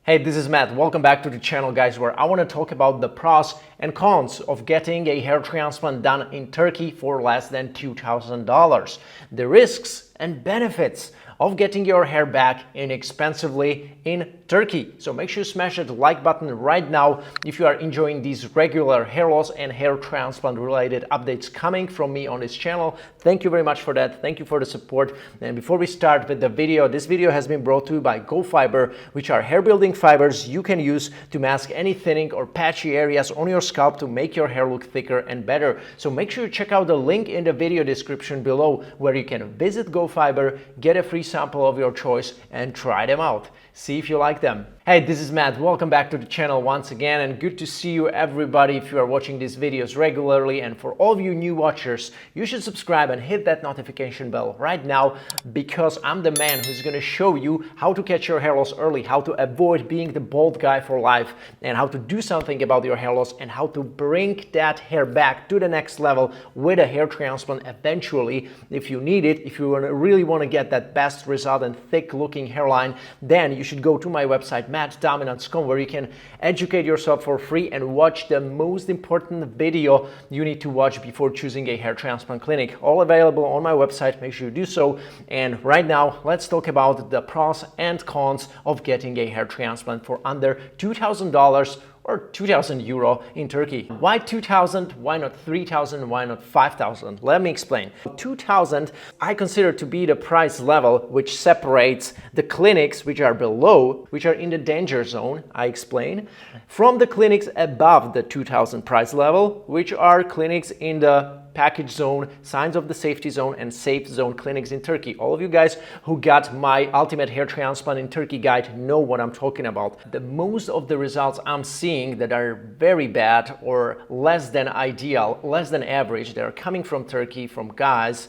Hey, this is Matt. Welcome back to the channel, guys, where I want to talk about the pros and cons of getting a hair transplant done in Turkey for less than $2,000. The risks and benefits of getting your hair back inexpensively in Turkey. So make sure you smash that like button right now if you are enjoying these regular hair loss and hair transplant related updates coming from me on this channel. Thank you very much for that. Thank you for the support. And before we start with the video, this video has been brought to you by GoFiber, which are hair building fibers you can use to mask any thinning or patchy areas on your scalp to make your hair look thicker and better. So make sure you check out the link in the video description below where you can visit GoFiber, get a free sample of your choice and try them out. See if you like them. Hey, this is Matt. Welcome back to the channel once again, and good to see you everybody if you are watching these videos regularly. And for all of you new watchers, you should subscribe and hit that notification bell right now, because I'm the man who's going to show you how to catch your hair loss early, how to avoid being the bald guy for life, and how to do something about your hair loss and how to bring that hair back to the next level with a hair transplant eventually if you need it. If you really want to get that best result and thick looking hairline, then you should go to my website mattdominance.com, where you can educate yourself for free and watch the most important video you need to watch before choosing a hair transplant clinic. All available on my website. Make sure you do so. And right now, let's talk about the pros and cons of getting a hair transplant for under $2,000 or 2,000 euro in Turkey. Why 2,000? Why not 3,000? Why not 5,000? Let me explain. 2,000 I consider to be the price level which separates the clinics which are below, which are in the danger zone, I explain, from the clinics above the 2,000 price level, which are clinics in the package zone, signs of the safety zone, and safe zone clinics in Turkey. All of you guys who got my ultimate hair transplant in Turkey guide know what I'm talking about. The most of the results I'm seeing that are very bad or less than ideal, less than average, that are coming from Turkey, from guys,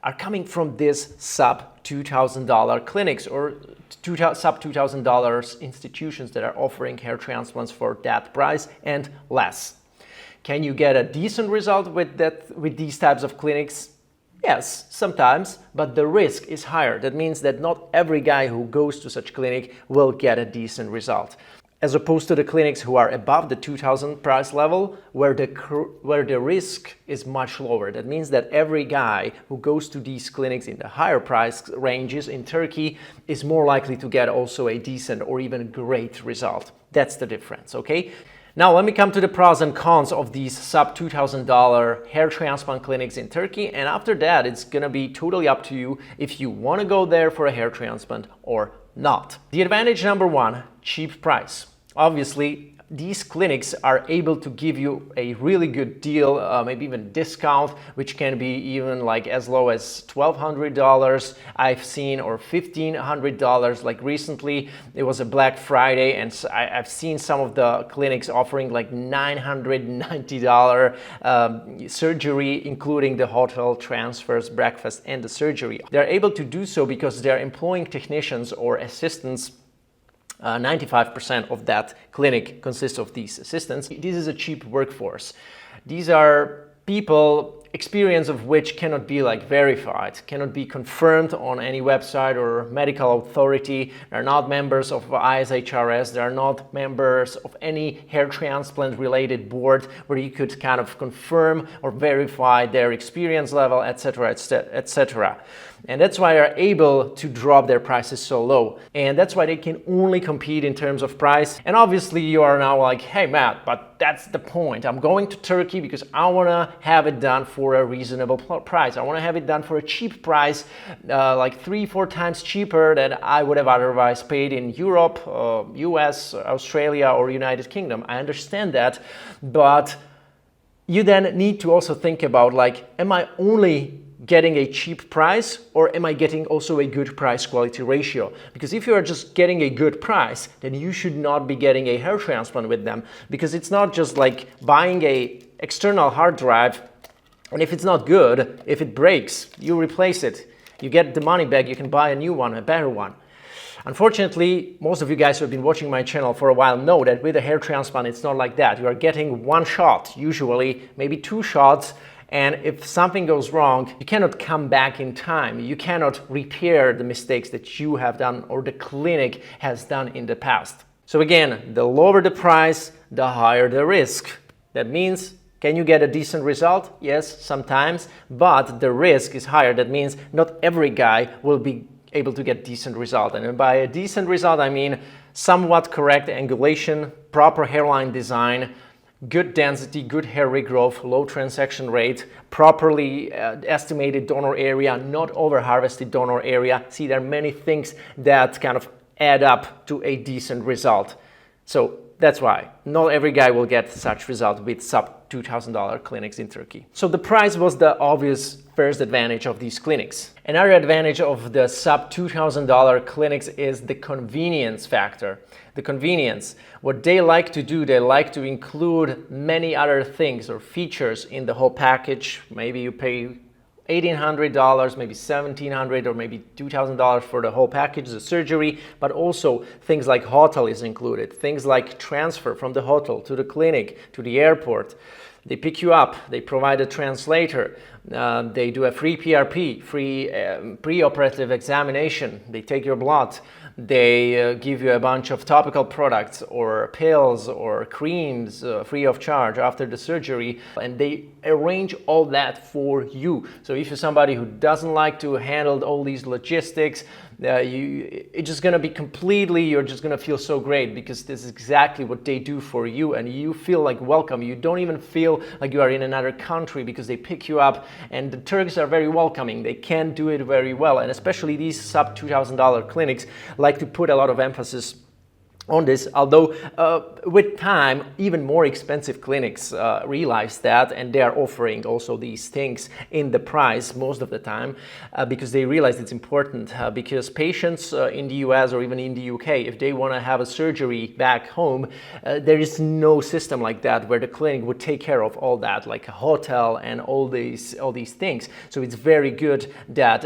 are coming from this sub $2,000 clinics or sub $2,000 institutions that are offering hair transplants for that price and less. Can you get a decent result with these types of clinics? Yes, sometimes, but the risk is higher. That means that not every guy who goes to such clinic will get a decent result. As opposed to the clinics who are above the 2,000 price level, where the risk is much lower. That means that every guy who goes to these clinics in the higher price ranges in Turkey is more likely to get also a decent or even great result. That's the difference, okay? Now let me come to the pros and cons of these sub $2,000 hair transplant clinics in Turkey, and after that it's gonna be totally up to you if you want to go there for a hair transplant or not. The advantage number one, cheap price. Obviously, these clinics are able to give you a really good deal, maybe even discount, which can be even like as low as $1,200 I've seen, or $1,500. Like recently, it was a Black Friday, and I've seen some of the clinics offering like $990 surgery, including the hotel transfers, breakfast, and the surgery. They're able to do so because they're employing technicians or assistants. 95% of that clinic consists of these assistants. This is a cheap workforce. These are people, experience of which cannot be like verified, cannot be confirmed on any website or medical authority. They're not members of ISHRS. They're not members of any hair transplant related board where you could kind of confirm or verify their experience level, etc., etc. And that's why they're able to drop their prices so low. And that's why they can only compete in terms of price. And obviously you are now like, hey Matt, but that's the point. I'm going to Turkey because I want to have it done for a reasonable price. I want to have it done for a cheap price, like 3-4 times cheaper than I would have otherwise paid in Europe, US, Australia, or United Kingdom. I understand that, but you then need to also think about, like, am I only getting a cheap price, or am I getting also a good price quality ratio? Because if you are just getting a good price, then you should not be getting a hair transplant with them, because it's not just like buying a external hard drive, and if it's not good, if it breaks, you replace it. You get the money back, you can buy a new one, a better one. Unfortunately, most of you guys who have been watching my channel for a while know that with a hair transplant, it's not like that. You are getting one shot, usually, maybe 2 shots, And if something goes wrong, you cannot come back in time. You cannot repair the mistakes that you have done or the clinic has done in the past. So again, the lower the price, the higher the risk. That means, can you get a decent result? Yes, sometimes, but the risk is higher. That means not every guy will be able to get decent result. And by a decent result, I mean somewhat correct angulation, proper hairline design, good density, good hair regrowth, low transaction rate, properly estimated donor area, not over-harvested donor area. See, there are many things that kind of add up to a decent result. So that's why not every guy will get such result with sub $2,000 clinics in Turkey. So the price was the obvious first advantage of these clinics. Another advantage of the sub $2,000 clinics is the convenience factor. The convenience. What they like to do, they like to include many other things or features in the whole package. Maybe you pay $1,800, maybe $1,700, or maybe $2,000 for the whole package, the surgery, but also things like hotel is included, things like transfer from the hotel to the clinic, to the airport. They pick you up, they provide a translator, they do a free PRP, free pre-operative examination, they take your blood, they give you a bunch of topical products or pills or creams free of charge after the surgery, and they arrange all that for you. So if you're somebody who doesn't like to handle all these logistics, it's just gonna be you're just gonna feel so great, because this is exactly what they do for you, and you feel like welcome. You don't even feel like you are in another country, because they pick you up, and the Turks are very welcoming. They can do it very well, and especially these sub $2,000 clinics like to put a lot of emphasis on this, although with time even more expensive clinics realize that, and they are offering also these things in the price most of the time because they realize it's important, because patients in the US or even in the UK, if they want to have a surgery back home, there is no system like that where the clinic would take care of all that, like a hotel and all these things. So it's very good that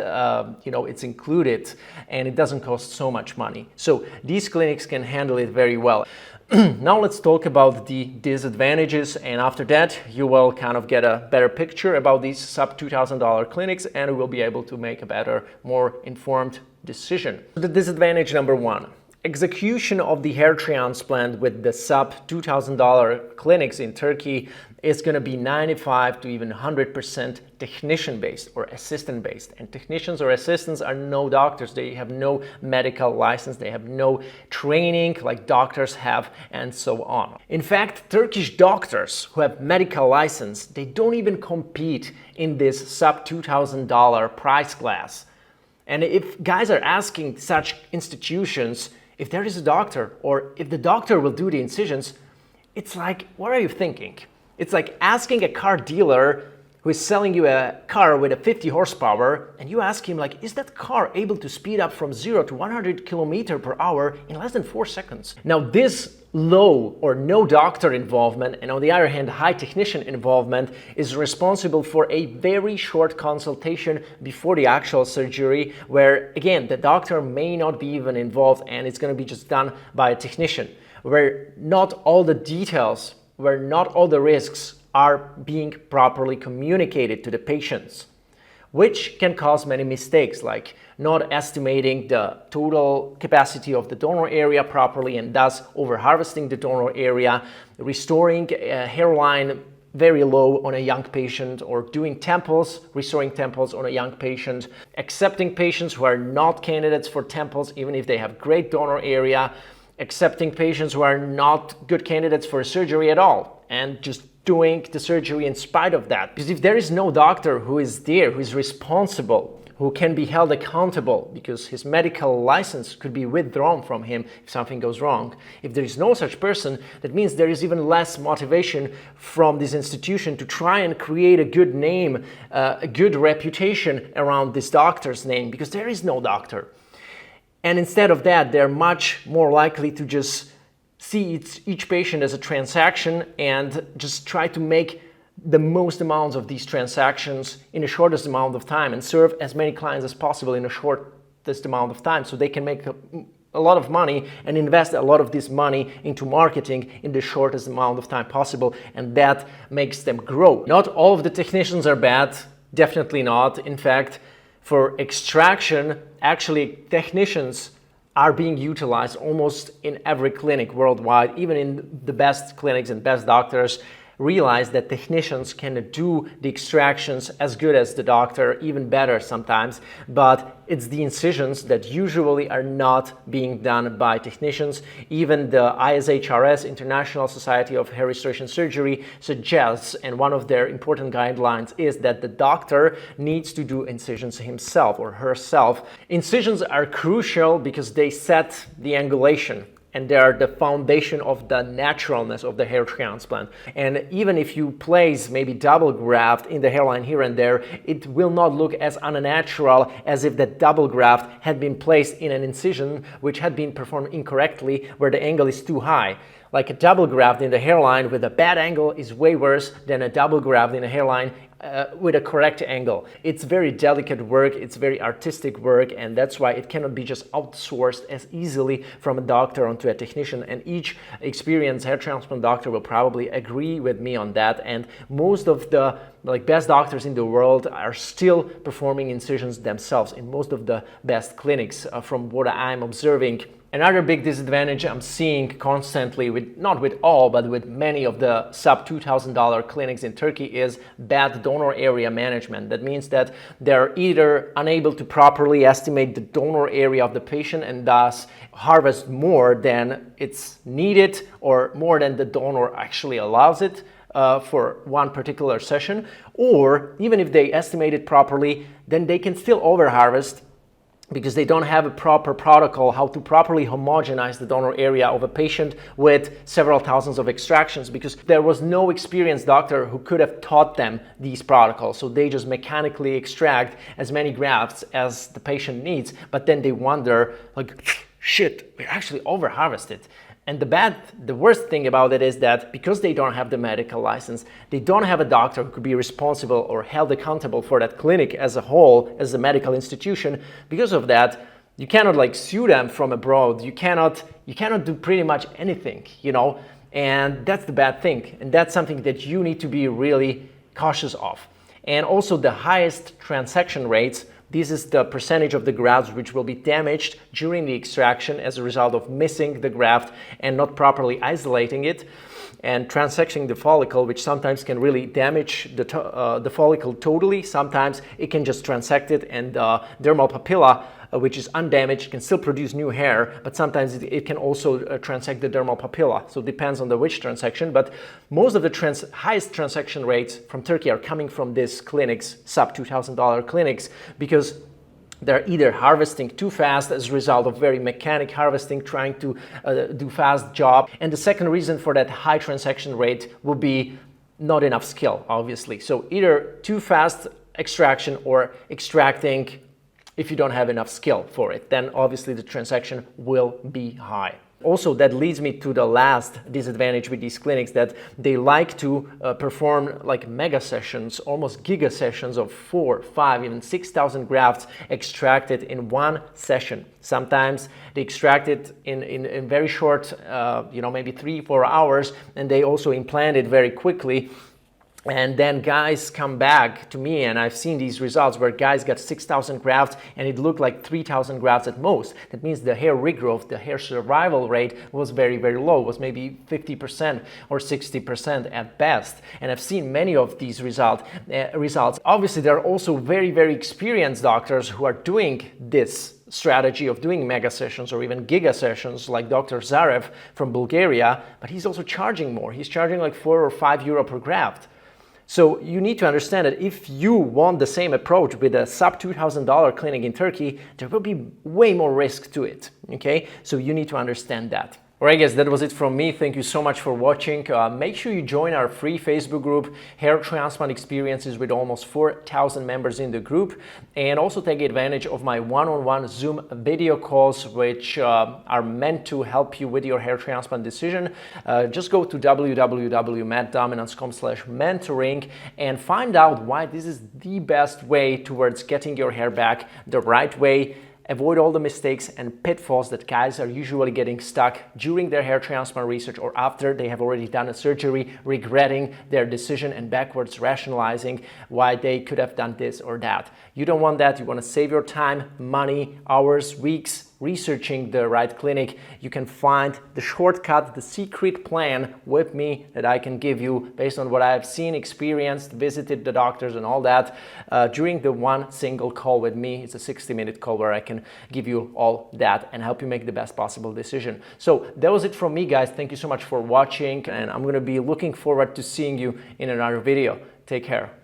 it's included and it doesn't cost so much money. So these clinics can handle it very well. Now let's talk about the disadvantages, and after that you will kind of get a better picture about these sub $2,000 clinics, and we will be able to make a better, more informed decision. The disadvantage number one: execution of the hair transplant with the sub $2,000 clinics in Turkey is going to be 95 to even 100% technician-based or assistant-based. And technicians or assistants are no doctors. They have no medical license. They have no training like doctors have, and so on. In fact, Turkish doctors who have medical license, they don't even compete in this sub $2,000 price class. And if guys are asking such institutions if there is a doctor, or if the doctor will do the incisions, it's like, what are you thinking? It's like asking a car dealer who is selling you a car with a 50 horsepower, and you ask him, like, is that car able to speed up from 0 to 100 kilometers per hour in less than 4 seconds? Now, this low or no doctor involvement, and on the other hand, high technician involvement, is responsible for a very short consultation before the actual surgery, where, again, the doctor may not be even involved, and it's going to be just done by a technician, where not all the details, where not all the risks are being properly communicated to the patients, which can cause many mistakes, like not estimating the total capacity of the donor area properly and thus over-harvesting the donor area, restoring a hairline very low on a young patient, or doing temples, restoring temples on a young patient, accepting patients who are not candidates for temples even if they have great donor area, accepting patients who are not good candidates for surgery at all, and just doing the surgery in spite of that. Because if there is no doctor who is there, who is responsible, who can be held accountable, because his medical license could be withdrawn from him if something goes wrong, if there is no such person, that means there is even less motivation from this institution to try and create a good name, a good reputation around this doctor's name, because there is no doctor. And instead of that, they're much more likely to just see each patient as a transaction and just try to make the most amounts of these transactions in the shortest amount of time and serve as many clients as possible in the shortest amount of time, so they can make a lot of money and invest a lot of this money into marketing in the shortest amount of time possible, and that makes them grow. Not all of the technicians are bad, definitely not. In fact, for extraction, actually technicians are being utilized almost in every clinic worldwide. Even in the best clinics and best doctors realize that technicians can do the extractions as good as the doctor, even better sometimes, but it's the incisions that usually are not being done by technicians. Even the ISHRS, International Society of Hair Restoration Surgery, suggests, and one of their important guidelines is that the doctor needs to do incisions himself or herself. Incisions are crucial because they set the angulation, and they are the foundation of the naturalness of the hair transplant. And even if you place maybe double graft in the hairline here and there, it will not look as unnatural as if that double graft had been placed in an incision which had been performed incorrectly, where the angle is too high. Like a double graft in the hairline with a bad angle is way worse than a double graft in a hairline with a correct angle. It's very delicate work, it's very artistic work, and that's why it cannot be just outsourced as easily from a doctor onto a technician. And each experienced hair transplant doctor will probably agree with me on that. And most of the best doctors in the world are still performing incisions themselves in most of the best clinics from what I'm observing. Another big disadvantage I'm seeing constantly, not with all, but with many of the sub $2,000 clinics in Turkey, is bad donor area management. That means that they're either unable to properly estimate the donor area of the patient and thus harvest more than it's needed or more than the donor actually allows it for one particular session, or even if they estimate it properly, then they can still overharvest because they don't have a proper protocol how to properly homogenize the donor area of a patient with several thousands of extractions, because there was no experienced doctor who could have taught them these protocols. So they just mechanically extract as many grafts as the patient needs, but then they wonder, like, shit, we actually overharvested. And the worst thing about it is that because they don't have the medical license, they don't have a doctor who could be responsible or held accountable for that clinic as a whole, as a medical institution. Because of that, you cannot sue them from abroad. You cannot do pretty much anything, and that's the bad thing. And that's something that you need to be really cautious of. And also the highest transaction rates. This is the percentage of the grafts which will be damaged during the extraction as a result of missing the graft and not properly isolating it, and transecting the follicle, which sometimes can really damage the follicle totally. Sometimes it can just transect it, and dermal papilla, which is undamaged, can still produce new hair, but sometimes it can also transect the dermal papilla. So it depends on which transection, but most of the highest transaction rates from Turkey are coming from these clinics, sub $2,000 clinics, because they're either harvesting too fast as a result of very mechanic harvesting, trying to do fast job. And the second reason for that high transaction rate will be not enough skill, obviously. So either too fast extraction or extracting if you don't have enough skill for it, then obviously the transaction will be high. Also, that leads me to the last disadvantage with these clinics, that they like to perform mega sessions, almost giga sessions of 4, 5, even 6,000 grafts extracted in one session. Sometimes they extract it in very short, maybe 3-4 hours, and they also implant it very quickly. And then guys come back to me, and I've seen these results where guys got 6,000 grafts and it looked like 3,000 grafts at most. That means the hair regrowth, the hair survival rate was very, very low, was maybe 50% or 60% at best. And I've seen many of these results. Obviously, there are also very, very experienced doctors who are doing this strategy of doing mega sessions or even giga sessions, like Dr. Zarev from Bulgaria, but he's also charging more. He's charging like €4 or €5 per graft. So you need to understand that if you want the same approach with a sub $2,000 clinic in Turkey, there will be way more risk to it, okay? So you need to understand that. Alright guys, that was it from me. Thank you so much for watching. Make sure you join our free Facebook group, Hair Transplant Experiences, with almost 4,000 members in the group. And also take advantage of my one-on-one Zoom video calls, which are meant to help you with your hair transplant decision. Just go to www.mattdominance.com/mentoring and find out why this is the best way towards getting your hair back the right way. Avoid all the mistakes and pitfalls that guys are usually getting stuck during their hair transplant research or after they have already done a surgery, regretting their decision and backwards rationalizing why they could have done this or that. You don't want that. You want to save your time, money, hours, weeks, researching the right clinic, you can find the shortcut, the secret plan with me that I can give you based on what I've seen, experienced, visited the doctors and all that during the one single call with me. It's a 60-minute call where I can give you all that and help you make the best possible decision. So that was it from me, guys. Thank you so much for watching, and I'm going to be looking forward to seeing you in another video. Take care.